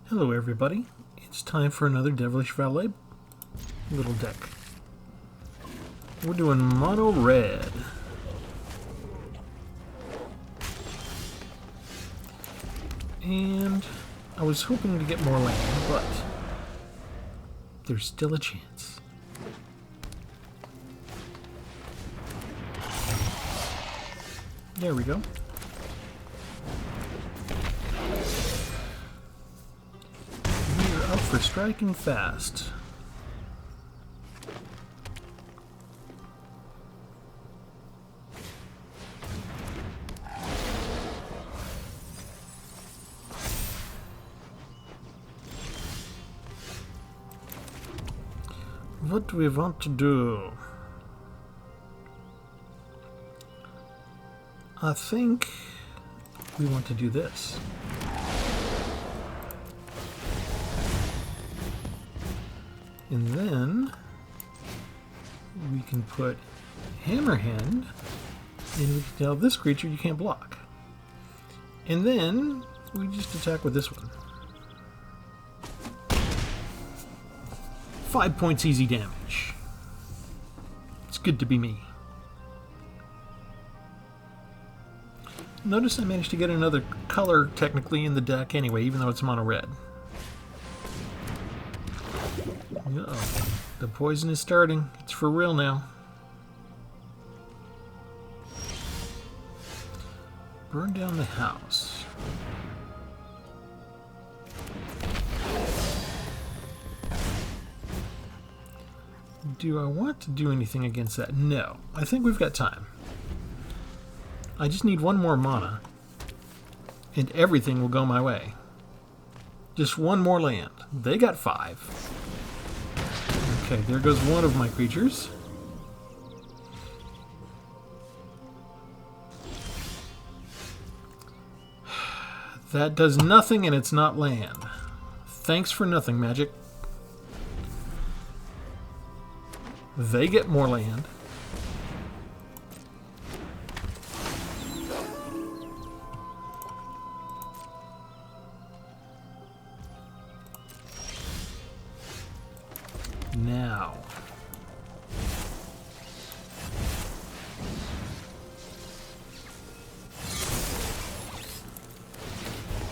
Hello everybody, it's time for another Devilish Valet little deck. We're doing mono red. And I was hoping to get more land, but there's still a chance. There we go. We're up for striking fast. What do we want to do? I think we want to do this. And then we can put Hammerhand, and we can tell this creature you can't block. And then we just attack with this one. 5 points easy damage. It's good to be me. Notice I managed to get another color technically in the deck anyway, even though it's mono red. Uh-oh. The poison is starting. It's for real now. Burn down the house. Do I want to do anything against that? No. I think we've got time. I just need one more mana, and everything will go my way. Just one more land. They got 5. Okay, there goes one of my creatures. That does nothing, and it's not land. Thanks for nothing, Magic. They get more land. Now.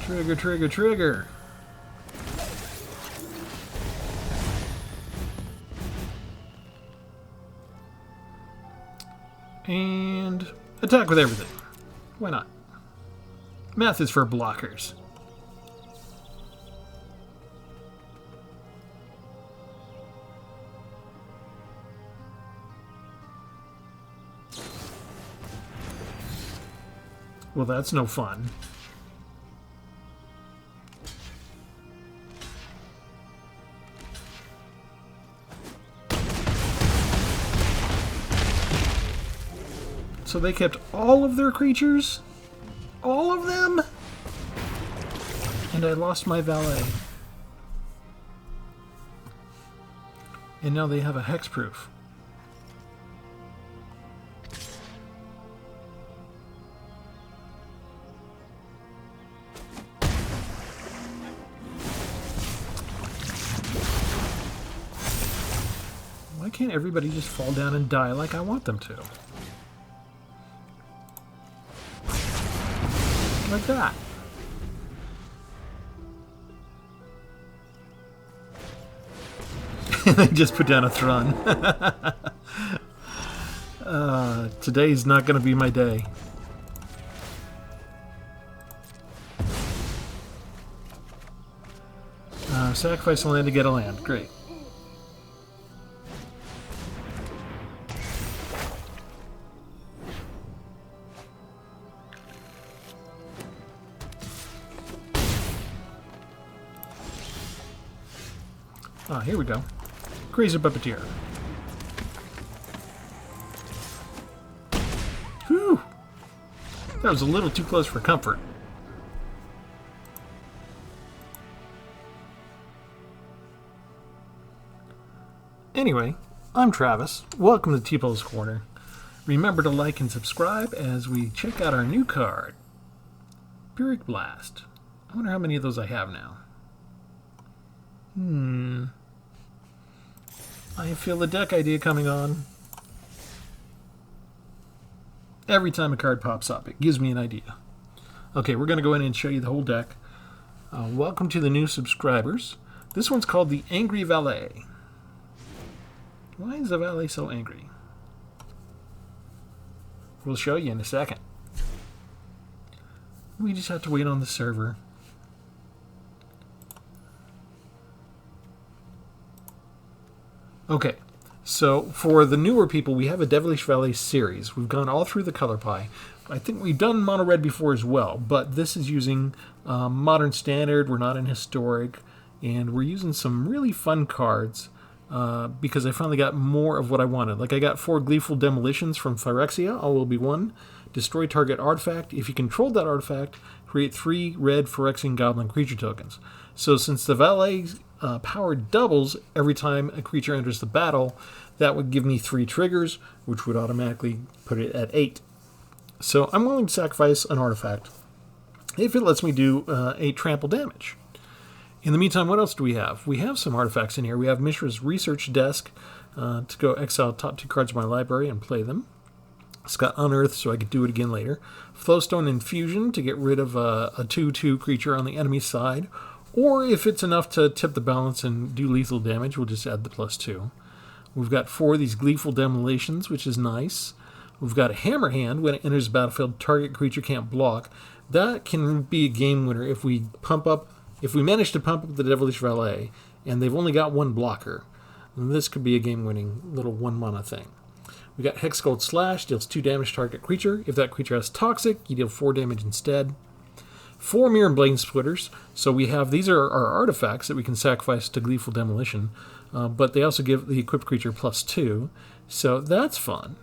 Trigger, trigger, trigger. And attack with everything. Why not? Math is for blockers. Well, that's no fun. So they kept all of their creatures? All of them? And I lost my valet. And now they have a hexproof. Why can't everybody just fall down and die like I want them to? Like that. They just put down a Thrun. Today's not going to be my day. Sacrifice a land to get a land. Great. Ah, here we go. Crazy Puppeteer. Whew! That was a little too close for comfort. Anyway, I'm Travis. Welcome to Tpull's Corner. Remember to like and subscribe as we check out our new card, Pyrrhic Blast. I wonder how many of those I have now. I feel the deck idea coming on. Every time a card pops up, it gives me an idea. Okay, we're going to go in and show you the whole deck. Welcome to the new subscribers. This one's called the Angry Valet. Why is the Valet so angry? We'll show you in a second. We just have to wait on the server. Okay, so for the newer people, we have a Devilish Valet series. We've gone all through the color pie. I think we've done mono red before as well, but this is using modern standard. We're not in historic, and we're using some really fun cards because I finally got more of what I wanted. Like I got 4 Gleeful Demolitions from Phyrexia, all will be 1. Destroy target artifact. If you control that artifact, create 3 red Phyrexian Goblin creature tokens. So since the Valet power doubles every time a creature enters the battle, that would give me 3 triggers, which would automatically put it at 8. So I'm willing to sacrifice an artifact if it lets me do 8 trample damage. In the meantime, what else do we have? We have some artifacts in here. We have Mishra's Research Desk to go exile top 2 cards of my library and play them. It's got Unearth, so I could do it again later. Flowstone Infusion to get rid of a 2/2 creature on the enemy side. Or if it's enough to tip the balance and do lethal damage, we'll just add the +2. We've got 4 of these Gleeful Demolitions, which is nice. We've got a Hammer Hand. When it enters the battlefield, target creature can't block. That can be a game winner if we manage to pump up the Devilish Valet, and they've only got 1 blocker. And this could be a game-winning little 1 mana thing. We got Hexgold Slash, deals 2 damage to target creature. If that creature has Toxic, you deal 4 damage instead. 4 Mirror Blade Splitters. So we have, these are our artifacts that we can sacrifice to Gleeful Demolition, but they also give the equipped creature +2. So that's fun.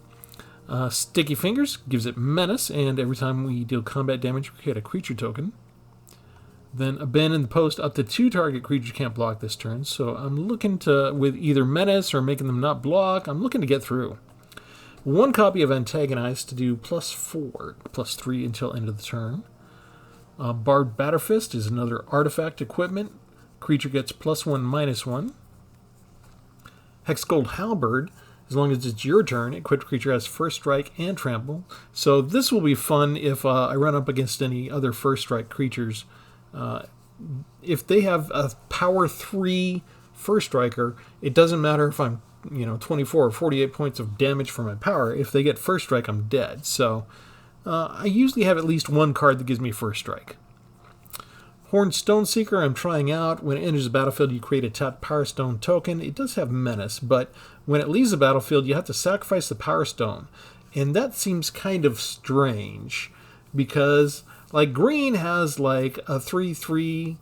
Sticky Fingers gives it Menace, and every time we deal combat damage, we create a creature token. Then Abandon the Post, up to 2 target creatures can't block this turn. So I'm looking to, with either Menace or making them not block, I'm looking to get through. 1 copy of Antagonize to do +4, +3 until end of the turn. Barbed Batterfist is another artifact equipment. Creature gets +1/-1. Hexgold Halberd, as long as it's your turn, equipped creature has First Strike and Trample. So this will be fun if I run up against any other First Strike creatures. If they have a power 3 First Striker, it doesn't matter if I'm 24 or 48 points of damage for my power. If they get First Strike, I'm dead. So I usually have at least 1 card that gives me First Strike. Horned Stoneseeker I'm trying out. When it enters the battlefield, you create a tapped Power Stone token. It does have Menace, but when it leaves the battlefield, you have to sacrifice the Power Stone. And that seems kind of strange, because like green has like a 3/3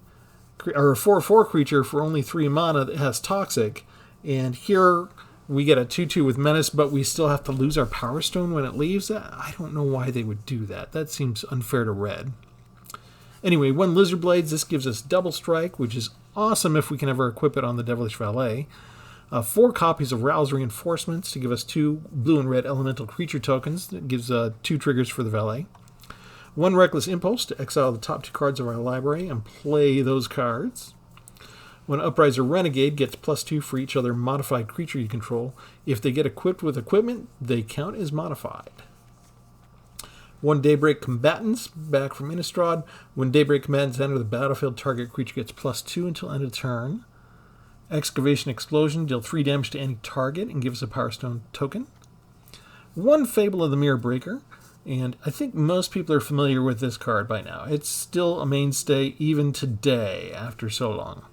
or a 4/4 creature for only 3 mana that has Toxic, and here we get a 2/2 with Menace, but we still have to lose our Power Stone when it leaves. I don't know why they would do that. That seems unfair to red. Anyway, 1 Lizard Blades. This gives us double strike, which is awesome if we can ever equip it on the Devilish Valet. 4 copies of Rouse Reinforcements to give us 2 blue and red elemental creature tokens. That gives 2 triggers for the Valet. 1 Reckless Impulse to exile the top 2 cards of our library and play those cards. 1 Upriser Renegade gets +2 for each other modified creature you control. If they get equipped with equipment, they count as modified. 1 Daybreak Combatants, back from Innistrad. When Daybreak Combatants enter the battlefield, target creature gets +2 until end of turn. Excavation Explosion, deal 3 damage to any target and give us a Power Stone token. 1 Fable of the Mirror Breaker, and I think most people are familiar with this card by now. It's still a mainstay even today after so long.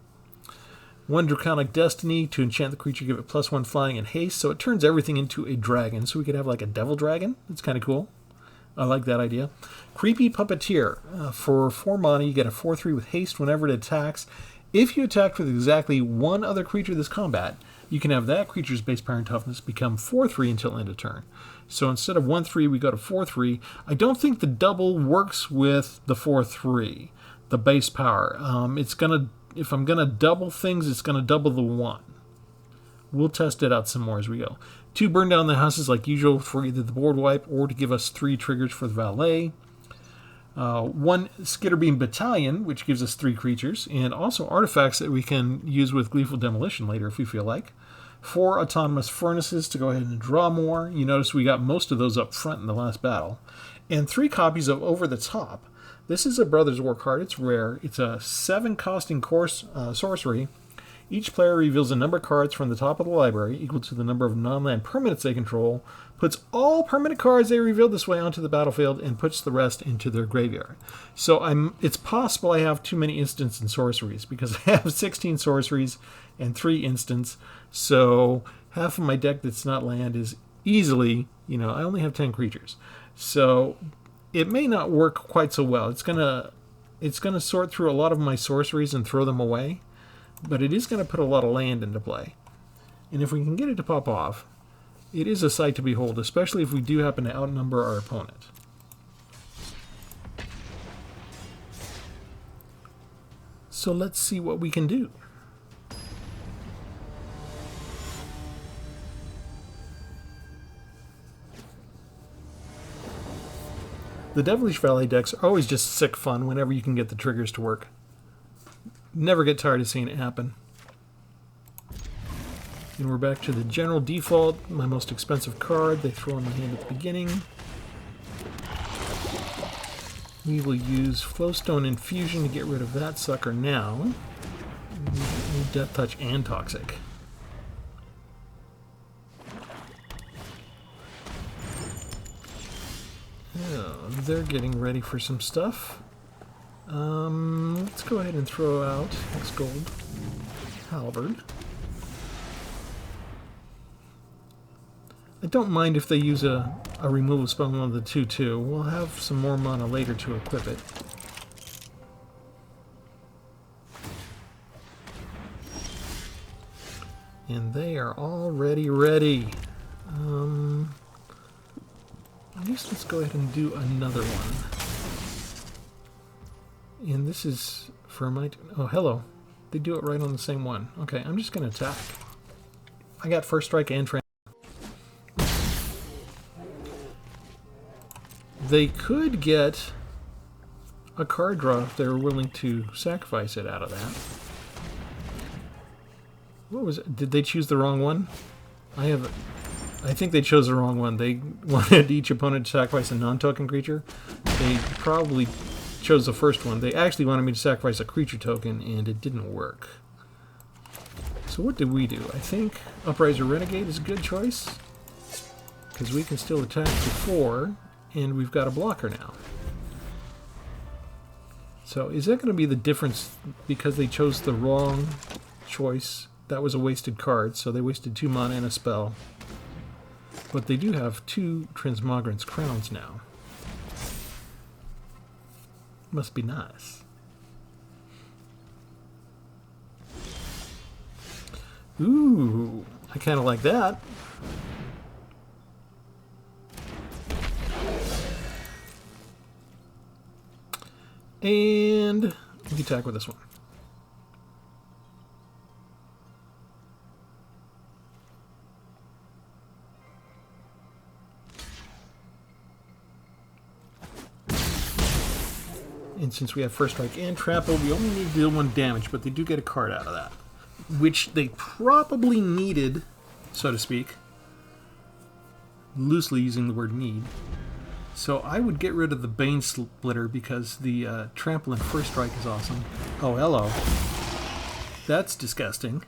1 Draconic Destiny, to enchant the creature, give it +1 flying and haste, so it turns everything into a dragon, so we could have like a devil dragon. It's kind of cool. I like that idea. Creepy Puppeteer. For 4 mana, you get a 4/3 with haste whenever it attacks. If you attack with exactly 1 other creature this combat, you can have that creature's base power and toughness become 4/3 until end of turn. So instead of 1/3, we go to 4/3. I don't think the double works with the 4/3, the base power. If I'm gonna double things, it's gonna double the 1. We'll test it out some more as we go. 2 Burn Down the Houses like usual for either the board wipe or to give us 3 triggers for the Valet. One Skitterbeam Battalion, which gives us 3 creatures, and also artifacts that we can use with Gleeful Demolition later if we feel like. 4 Autonomous Furnaces to go ahead and draw more. You notice we got most of those up front in the last battle. And 3 copies of Over the Top. This is a Brothers War card. It's rare. It's a 7 costing sorcery. Each player reveals a number of cards from the top of the library equal to the number of non-land permanents they control, puts all permanent cards they revealed this way onto the battlefield, and puts the rest into their graveyard. So it's possible I have too many instants and sorceries, because I have 16 sorceries and 3 instants, so half of my deck that's not land is easily, I only have 10 creatures. So it may not work quite so well. It's gonna sort through a lot of my sorceries and throw them away, but it is going to put a lot of land into play. And if we can get it to pop off, it is a sight to behold, especially if we do happen to outnumber our opponent. So let's see what we can do. The Devilish Valet decks are always just sick fun whenever you can get the triggers to work. Never get tired of seeing it happen. And we're back to the general default, my most expensive card. They throw in the hand at the beginning. We will use Flowstone Infusion to get rid of that sucker now. Death Touch and Toxic. Oh, they're getting ready for some stuff. Let's go ahead and throw out X Gold Halberd. I don't mind if they use a removal spell on the 2/2. We'll have some more mana later to equip it. And they are already ready. I guess let's go ahead and do another one. And this is for my... Oh, hello. They do it right on the same one. Okay, I'm just going to attack. I got First Strike and Trample. They could get a card draw if they were willing to sacrifice it out of that. What was it? Did they choose the wrong one? I think they chose the wrong one. They wanted each opponent to sacrifice a non-token creature. They probably chose the first one. They actually wanted me to sacrifice a creature token, and it didn't work. So what did we do? I think Upriser Renegade is a good choice, because we can still attack for 4, and we've got a blocker now. So is that going to be the difference because they chose the wrong choice? That was a wasted card, so they wasted 2 mana and a spell. But they do have 2 Transmogrant's Crowns now. Must be nice. Ooh, I kind of like that. And we attack with this one. And since we have First Strike and Trample, we only need to deal 1 damage, but they do get a card out of that, which they probably needed, so to speak. Loosely using the word need. So I would get rid of the Bane Splitter because the Trample and First Strike is awesome. Oh, hello. That's disgusting.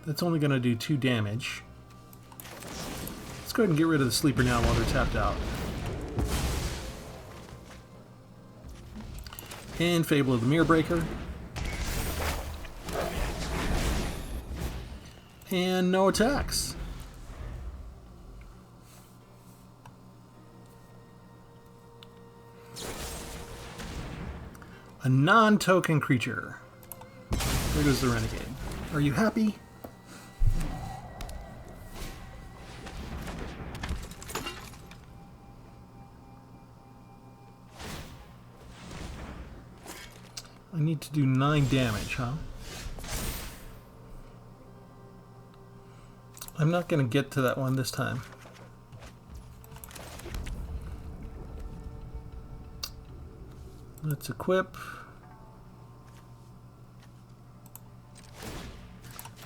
That's only going to do 2 damage. Let's go ahead and get rid of the Sleeper now while they're tapped out. And Fable of the Mirror Breaker. And no attacks. A non-token creature. There goes the Renegade. Are you happy? I need to do 9 damage, huh? I'm not going to get to that one this time. Let's equip.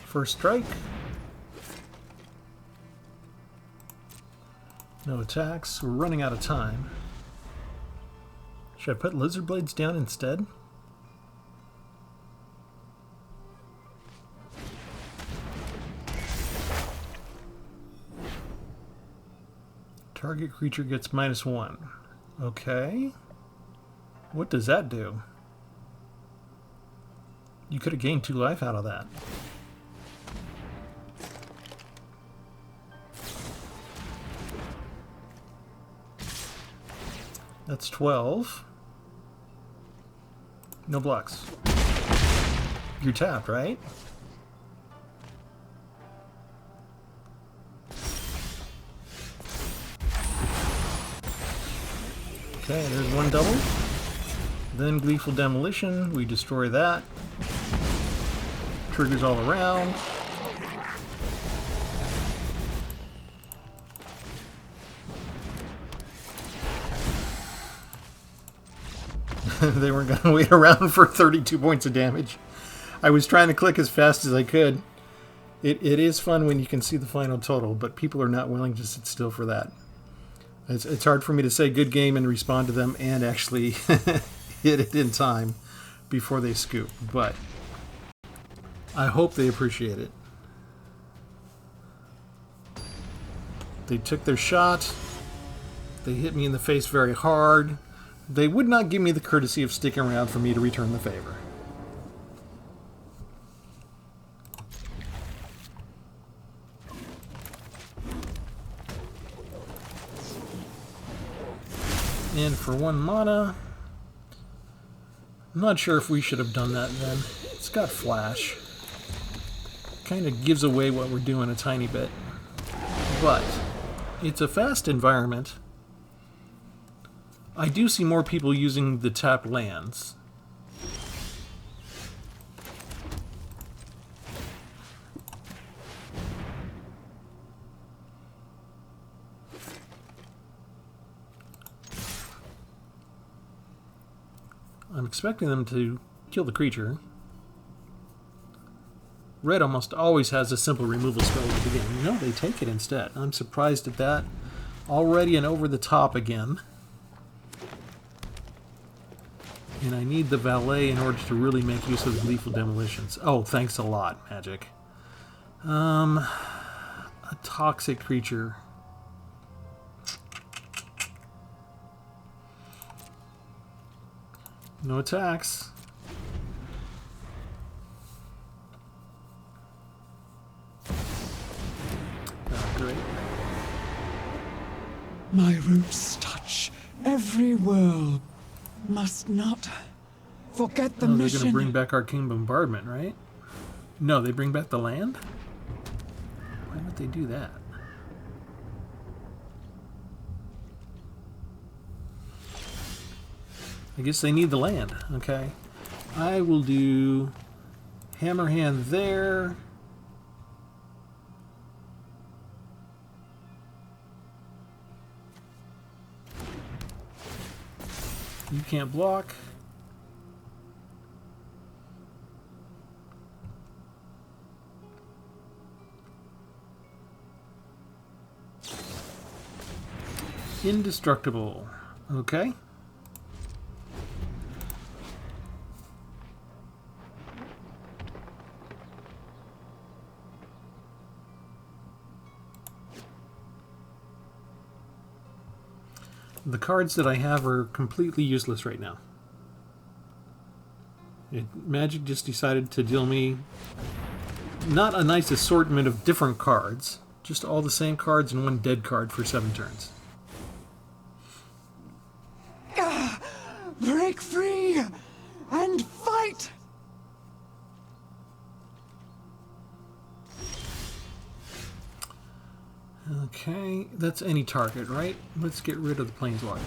First strike. No attacks. We're running out of time. Should I put lizard blades down instead? Target creature gets -1. Okay. What does that do? You could have gained 2 life out of that. That's 12. No blocks. You're tapped, right? Okay, there's one double. Then Gleeful Demolition, we destroy that. Triggers all around. They weren't going to wait around for 32 points of damage. I was trying to click as fast as I could. It is fun when you can see the final total, but people are not willing to sit still for that. It's hard for me to say good game and respond to them and actually hit it in time before they scoop, but I hope they appreciate it. They took their shot. They hit me in the face very hard. They would not give me the courtesy of sticking around for me to return the favor. And for 1 mana, I'm not sure if we should have done that then. It's got flash. Kind of gives away what we're doing a tiny bit. But it's a fast environment. I do see more people using the tapped lands. I'm expecting them to kill the creature. Red almost always has a simple removal spell at the beginning. No, they take it instead. I'm surprised at that. Already an over the top again. And I need the Valet in order to really make use of the Gleeful Demolitions. Oh, thanks a lot, Magic. A toxic creature. No attacks. Oh, great. My roots touch every world. Must not forget the mission. They're going to bring back Arcane Bombardment, right? No, they bring back the land? Why would they do that? I guess they need the land. Okay. I will do Hammerhand there. You can't block. Indestructible. Okay. The cards that I have are completely useless right now. Magic just decided to deal me not a nice assortment of different cards, just all the same cards and 1 dead card for 7 turns. Break free and fight! Okay, that's any target, right? Let's get rid of the Planeswalker.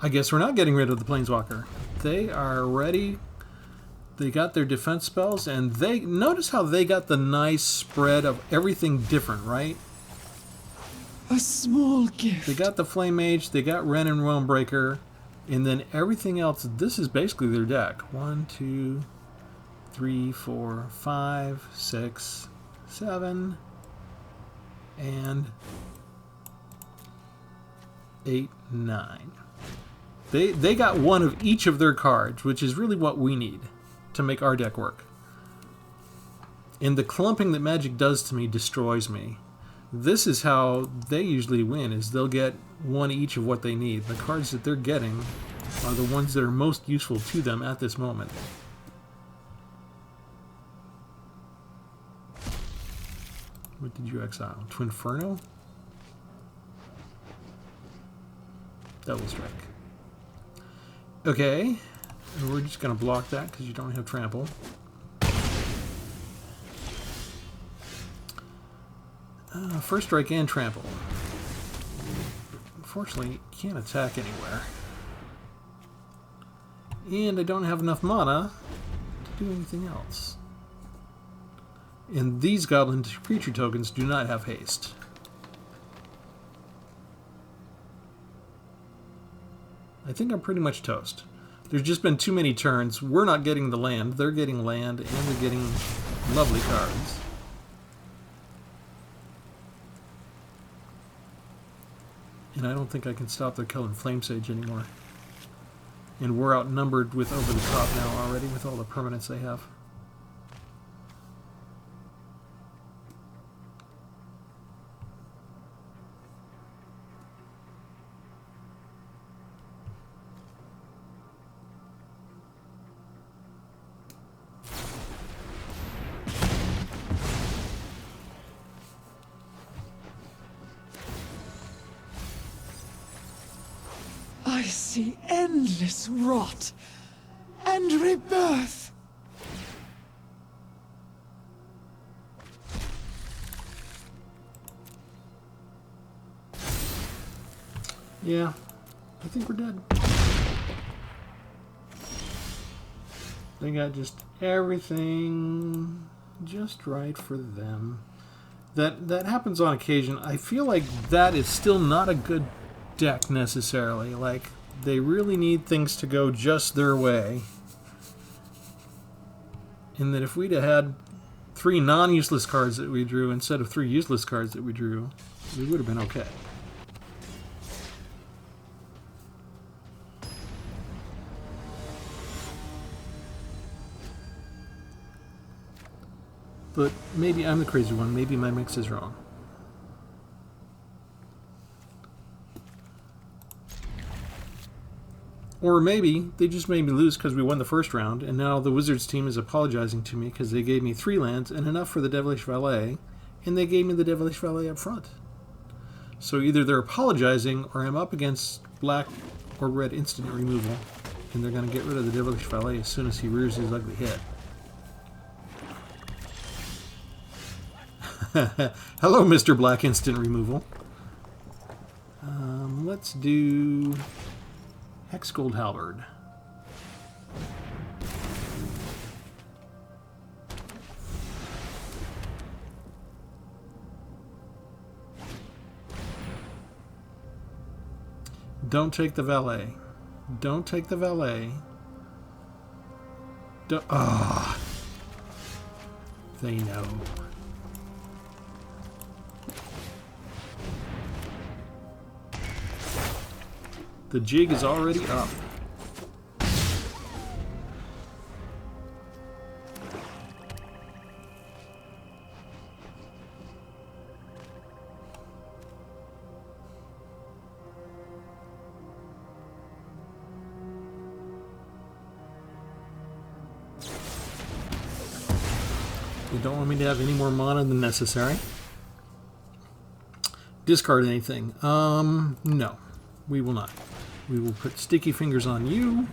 I guess we're not getting rid of the Planeswalker. They are ready. They got their defense spells, and they notice how they got the nice spread of everything different, right? A small gift. They got the Flame Mage, they got Ren and Realm Breaker, and then everything else, this is basically their deck. 1, 2, 3, 4, 5, 6, 7, and 8, 9. They got one of each of their cards, which is really what we need to make our deck work. And the clumping that Magic does to me destroys me. This is how they usually win, is they'll get one each of what they need. The cards that they're getting are the ones that are most useful to them at this moment. What did you exile? Twinferno? Double Strike. Okay, and we're just going to block that because you don't have trample. First strike and trample. Unfortunately, you can't attack anywhere. And I don't have enough mana to do anything else. And these goblin creature tokens do not have haste. I think I'm pretty much toast. There's just been too many turns. We're not getting the land. They're getting land, and they're getting lovely cards. And I don't think I can stop their killing Flame Sage anymore. And we're outnumbered with over the top now already with all the permanents they have. I see endless rot and rebirth. Yeah, I think we're dead. They got just everything just right for them. That happens on occasion. I feel like that is still not a good deck necessarily. Like, they really need things to go just their way. And that if we'd have had 3 non-useless cards that we drew instead of 3 useless cards that we drew, we would have been okay. But maybe I'm the crazy one. Maybe my mix is wrong. Or maybe they just made me lose because we won the first round, and now the Wizards team is apologizing to me because they gave me 3 lands and enough for the Devilish Valet, and they gave me the Devilish Valet up front. So either they're apologizing, or I'm up against black or red instant removal, and they're going to get rid of the Devilish Valet as soon as he rears his ugly head. Hello, Mr. Black Instant Removal. Let's do Hexgold Halberd. Don't take the Valet. Don't take the Valet. Don't. Ah. They know. The jig is already up. You don't want me to have any more mana than necessary. Discard anything. No, we will not. We will put Sticky Fingers on you.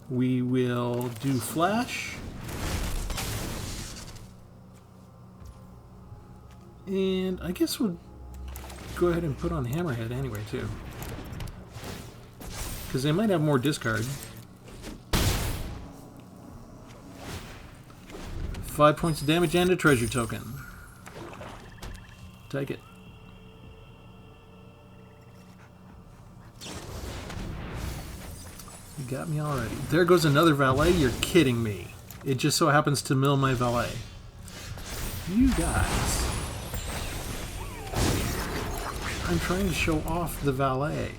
We will do Flash. And I guess we'll go ahead and put on Hammerhead anyway, too. Because they might have more discard. 5 points of damage and a treasure token. Take it. You got me already. There goes another valet. You're kidding me. It just so happens to mill my valet. You guys. I'm trying to show off the valet.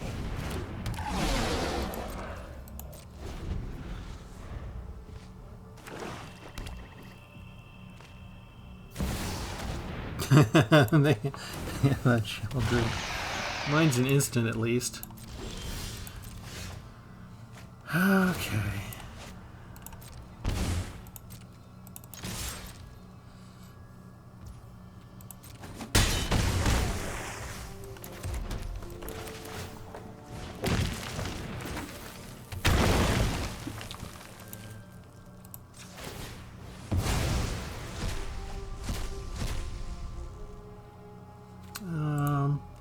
Yeah, that shall do. Mine's an instant at least. Okay.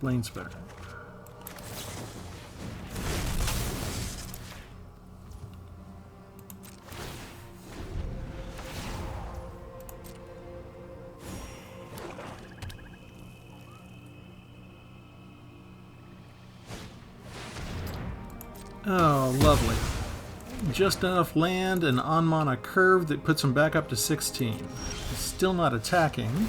Lane's better. Oh, lovely. Just enough land and on a curve that puts him back up to 16. He's still not attacking.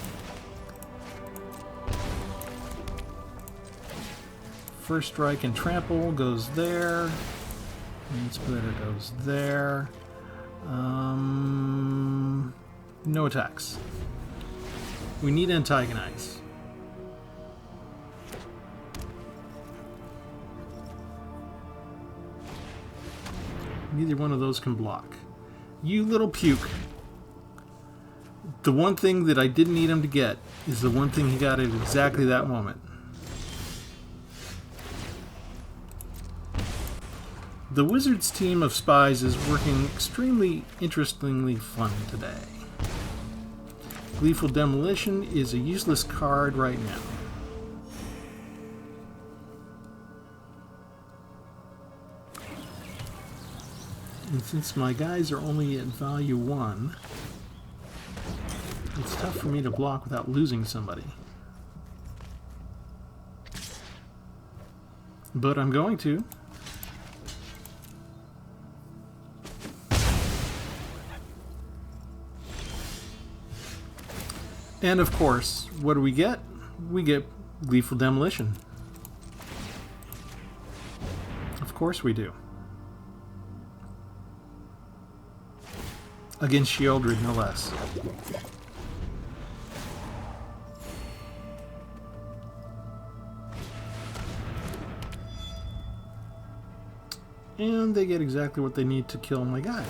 First strike and trample goes there. And splitter goes there. No attacks. We need antagonize. Neither one of those can block. You little puke. The one thing that I didn't need him to get is the one thing he got at exactly that moment. The Wizards team of spies is working extremely interestingly fun today. Gleeful Demolition is a useless card right now. And since my guys are only at value 1, it's tough for me to block without losing somebody. But I'm going to. And of course, what do we get? We get Gleeful Demolition. Of course we do. Against Sheoldred, no less. And they get exactly what they need to kill my guy.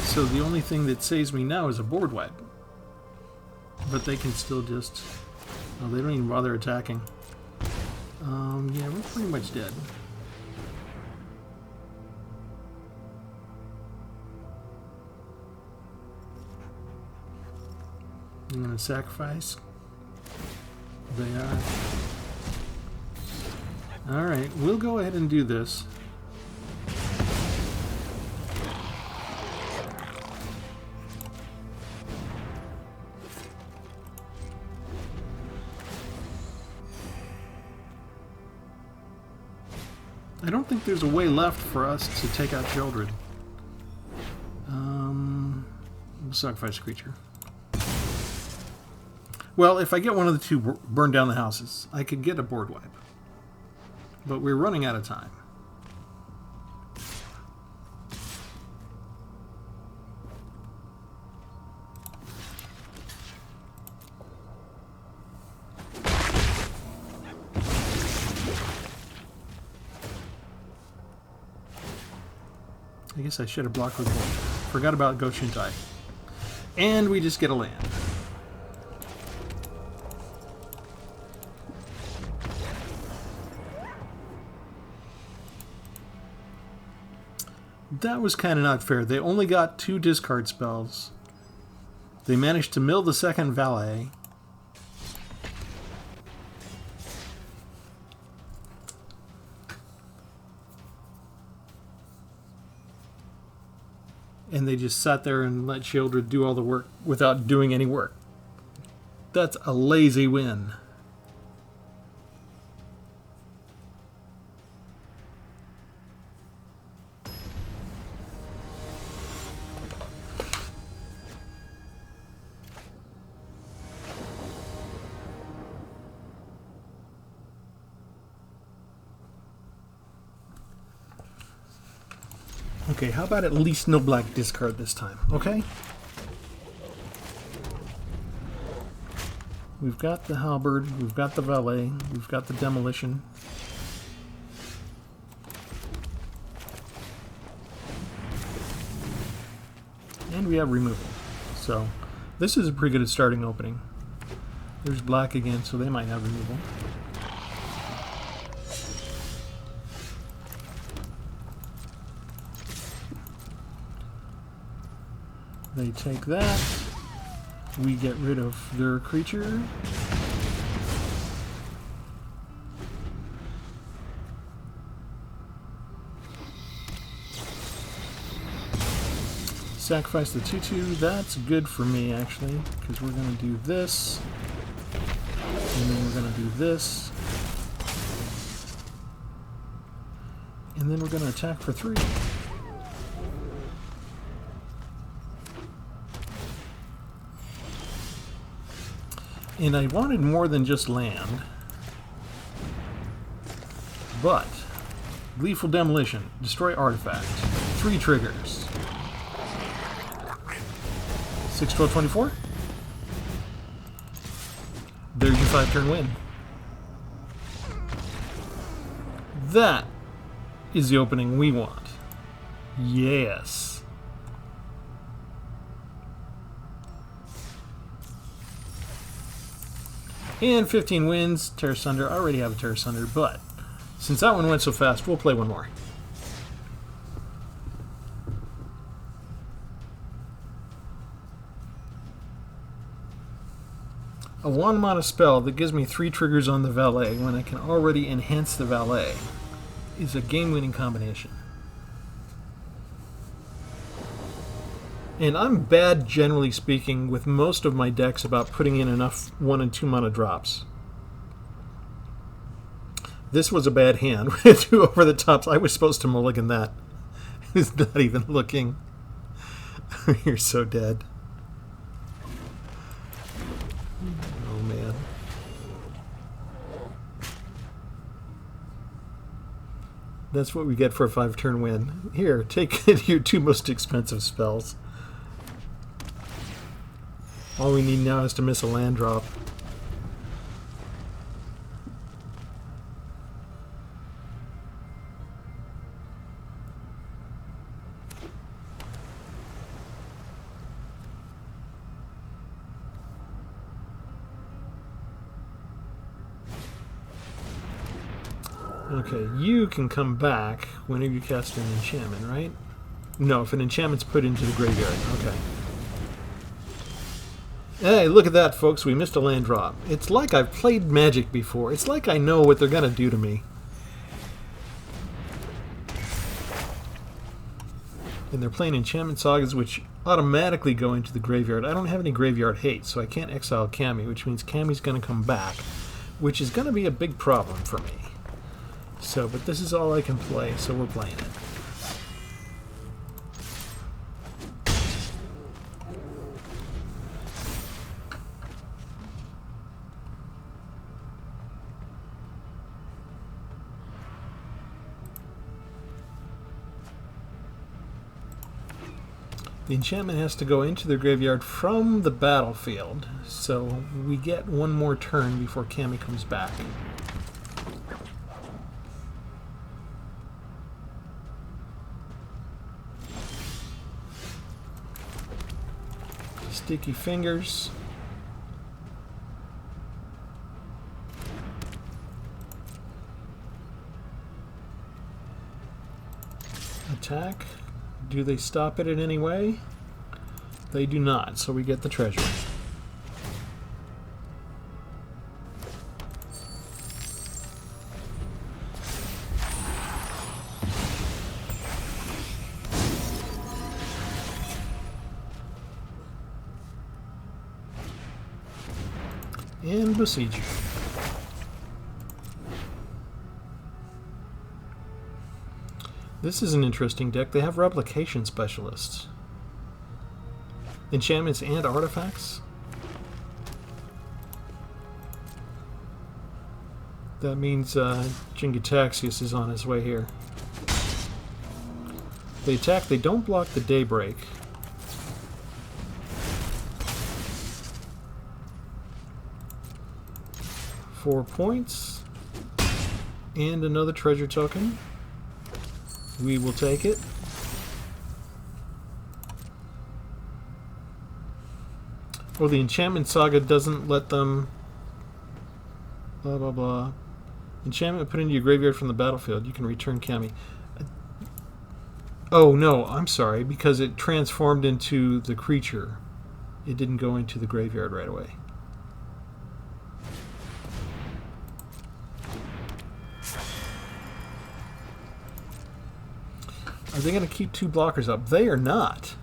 So the only thing that saves me now is a board wipe. But they can still just... Oh, they don't even bother attacking. Yeah, we're pretty much dead. I'm going to sacrifice. They are. Alright, we'll go ahead and do this. I don't think there's a way left for us to take out Sheoldred. We'll sacrifice a creature. Well, if I get one of the two burn down the houses, I could get a board wipe. But we're running out of time. I guess I should have blocked with bolt. Forgot about Goshintai. And we just get a land. That was kind of not fair. They only got 2 discard spells. They managed to mill the second valet. And they just sat there and let Sheoldred do all the work without doing any work. That's a lazy win. Okay, how about at least no black discard this time, okay? We've got the halberd, we've got the valet, we've got the demolition. And we have removal. So, this is a pretty good starting opening. There's black again, so they might have removal. They take that. We get rid of their creature. Sacrifice the 2/2. That's good for me, actually, because we're going to do this. And then we're going to do this. And then we're going to attack for 3. And I wanted more than just land. But, Gleeful Demolition, destroy artifact, 3 triggers. 6, 12, 24. There's your 5-turn win. That is the opening we want. Yes. And 15 wins, Terra Sunder. I already have a Terra Sunder, but since that one went so fast, we'll play one more. A 1-mana spell that gives me 3 triggers on the Valet when I can already enhance the Valet is a game-winning combination. And I'm bad, generally speaking, with most of my decks about putting in enough 1 and 2 mana drops. This was a bad hand. 2 over the tops. I was supposed to mulligan that. It's not even looking. You're so dead. Oh, man. That's what we get for a 5-turn win. Here, take your 2 most expensive spells. All we need now is to miss a land drop. Okay, you can come back whenever you cast an enchantment, right? No, if an enchantment's put into the graveyard. Okay. Hey, look at that, folks. We missed a land drop. It's like I've played Magic before. It's like I know what they're going to do to me. And they're playing Enchantment Sagas, which automatically go into the graveyard. I don't have any graveyard hate, so I can't exile Cammy, which means Cammy's going to come back, which is going to be a big problem for me. So, but this is all I can play, so we're playing it. The enchantment has to go into the graveyard from the battlefield, so we get one more turn before Cammy comes back. Sticky fingers. Attack. Do they stop it in any way? They do not, so we get the treasure. And besiege you. This is an interesting deck. They have replication specialists. Enchantments and artifacts. That means Jingataxius is on his way here. they attack, they don't block the Daybreak. Four points. And another treasure token. We will take it. Oh, the Enchantment Saga doesn't let them... Blah, blah, blah. Enchantment put into your graveyard from the battlefield. You can return Kami. Oh, no, I'm sorry. Because it transformed into the creature. It didn't go into the graveyard right away. Are they going to keep two blockers up? They are not.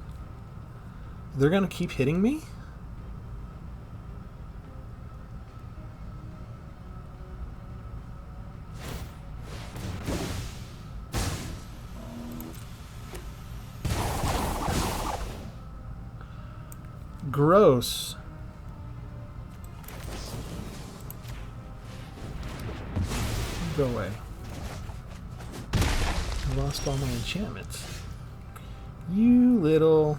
They're going to keep hitting me? Gross. Go away. I lost all my enchantments. You little...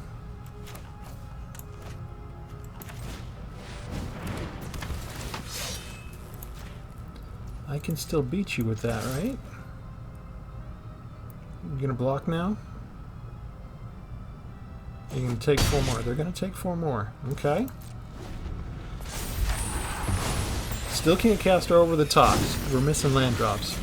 I can still beat you with that, right? You're gonna block now? You're going to take 4 more. They're going to take 4 more. Okay. Still can't cast her over the top. We're missing land drops.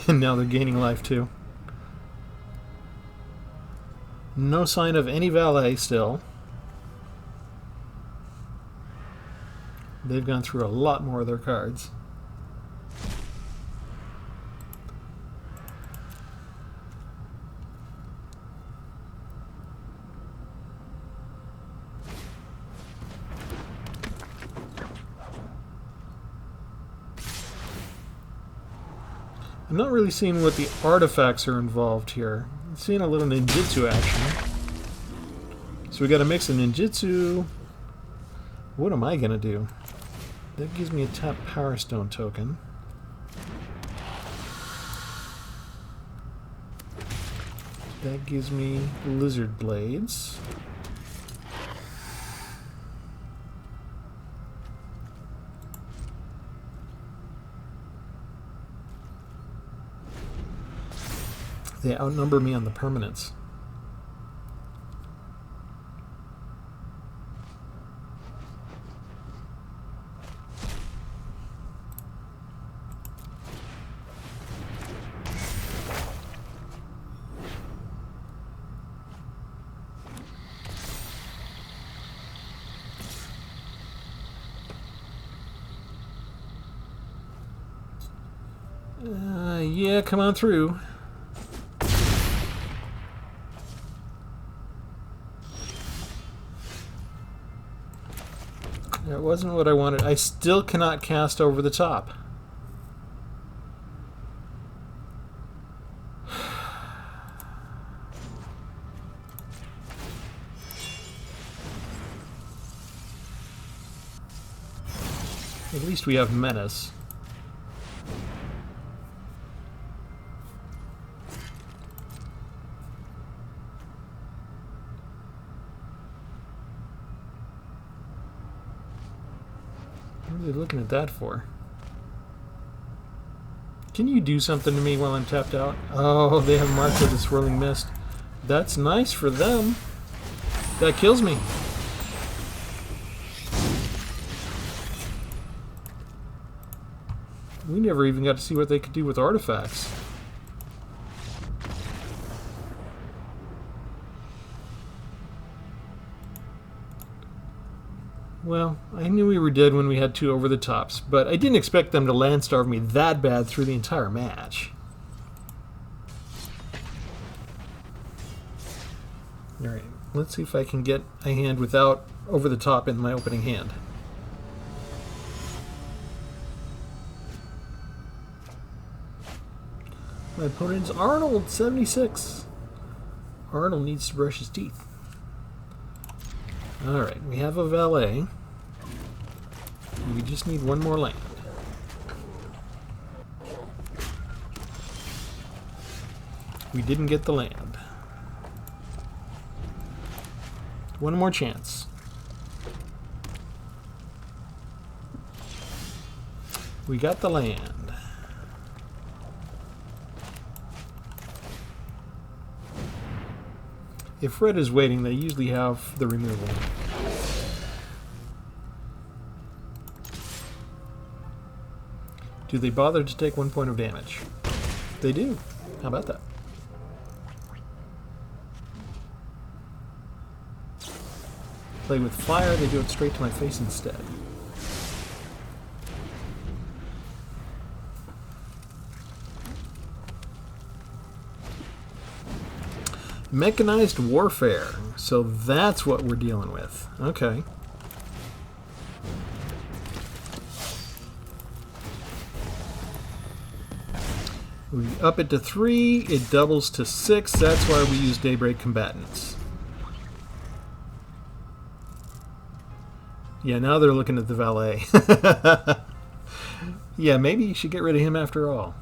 And now they're gaining life too. No sign of any Valet still. They've gone through a lot more of their cards. I'm not really seeing what the artifacts are involved here. I'm seeing a little ninjutsu action. So we got to mix a ninjutsu. What am I going to do? That gives me a tap Power Stone token. That gives me Lizard Blades. They outnumber me on the permanents. Yeah, come on through. That wasn't what I wanted. I still cannot cast over the top. At least we have Menace. What are they looking at that for? Can you do something to me while I'm tapped out? Oh, they have marked with a swirling mist. That's nice for them. That kills me. We never even got to see what they could do with artifacts. Well, I knew we were dead when we had 2 over the tops, but I didn't expect them to land starve me that bad through the entire match. Alright, let's see if I can get a hand without over the top in my opening hand. My opponent's Arnold, 76. Arnold needs to brush his teeth. Alright, we have a Valet. We just need one more land. We didn't get the land. One more chance. We got the land. If red is waiting, they usually have the removal. Do they bother to take 1 point of damage? They do. How about that? Play with fire, they do it straight to my face instead. Mechanized warfare. So that's what we're dealing with. Okay. We up it to 3, it doubles to 6. That's why we use Daybreak Combatants. Yeah, now they're looking at the Valet. Yeah, maybe you should get rid of him after all.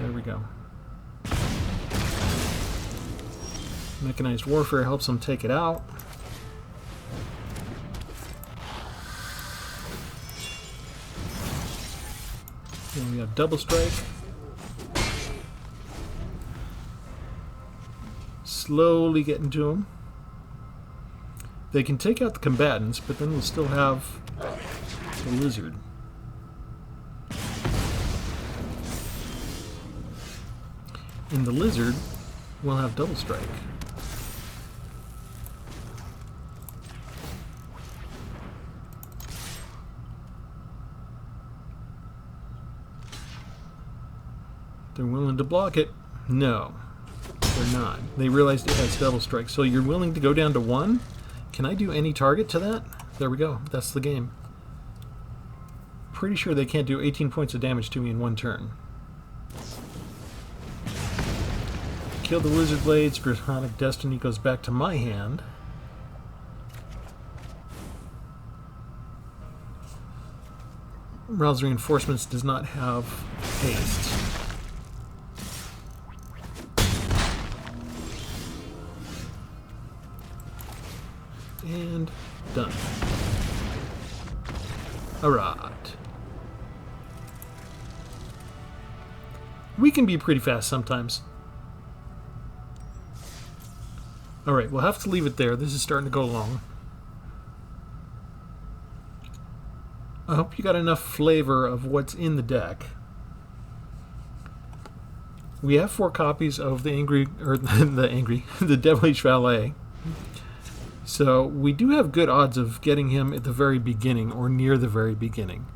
There we go. Mechanized warfare helps them take it out. And we have double strike. Slowly getting to them. They can take out the combatants, but then we'll still have the lizard. In the lizard, we'll have double strike. They're willing to block it? No, they're not. They realized it has double strike. So you're willing to go down to 1? Can I do any target to that? There we go. That's the game. Pretty sure they can't do 18 points of damage to me in 1 turn. Kill the Wizard Blades. Draconic Destiny goes back to my hand. Rouse Reinforcements does not have haste. And done. Alright. We can be pretty fast sometimes. Alright, we'll have to leave it there. This is starting to go long. I hope you got enough flavor of what's in the deck. We have 4 copies of the the Devilish Valet. So we do have good odds of getting him at the very beginning or near the very beginning.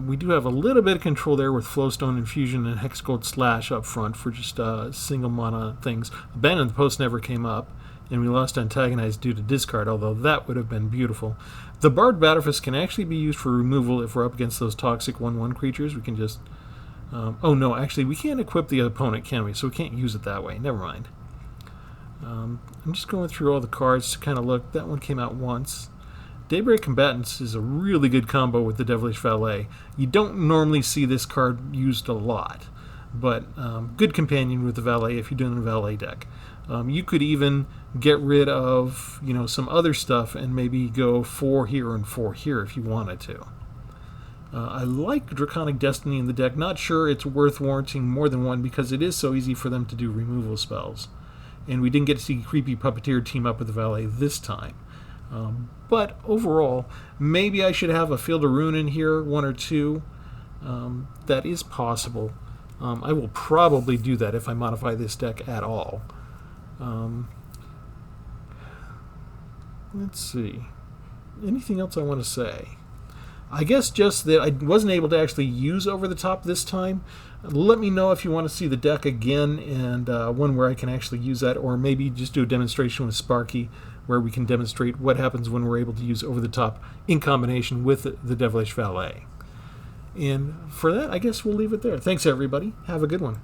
We do have a little bit of control there with Flowstone Infusion and Hexgold Slash up front for just single mana things. Abandon the Post never came up, and we lost Antagonize due to discard, although that would have been beautiful. The Bard Battlefist can actually be used for removal if we're up against those toxic 1/1 creatures. We can just... oh no, actually we can't equip the opponent, can we? So we can't use it that way. Never mind. I'm just going through all the cards to kind of look. That one came out once. Daybreak Combatants is a really good combo with the Devilish Valet. You don't normally see this card used a lot, but good companion with the Valet if you're doing a Valet deck. You could even get rid of, you know, some other stuff and maybe go 4 here and 4 here if you wanted to. I like Draconic Destiny in the deck. Not sure it's worth warranting more than one because it is so easy for them to do removal spells. And we didn't get to see Creepy Puppeteer team up with the Valet this time. But overall, maybe I should have a Field of Ruin in here, 1 or 2. That is possible. I will probably do that if I modify this deck at all. Let's see. Anything else I want to say? I guess just that I wasn't able to actually use Over the Top this time. Let me know if you want to see the deck again and one where I can actually use that, or maybe just do a demonstration with Sparky where we can demonstrate what happens when we're able to use Over the Top in combination with the Devilish Valet. And for that, I guess we'll leave it there. Thanks, everybody. Have a good one.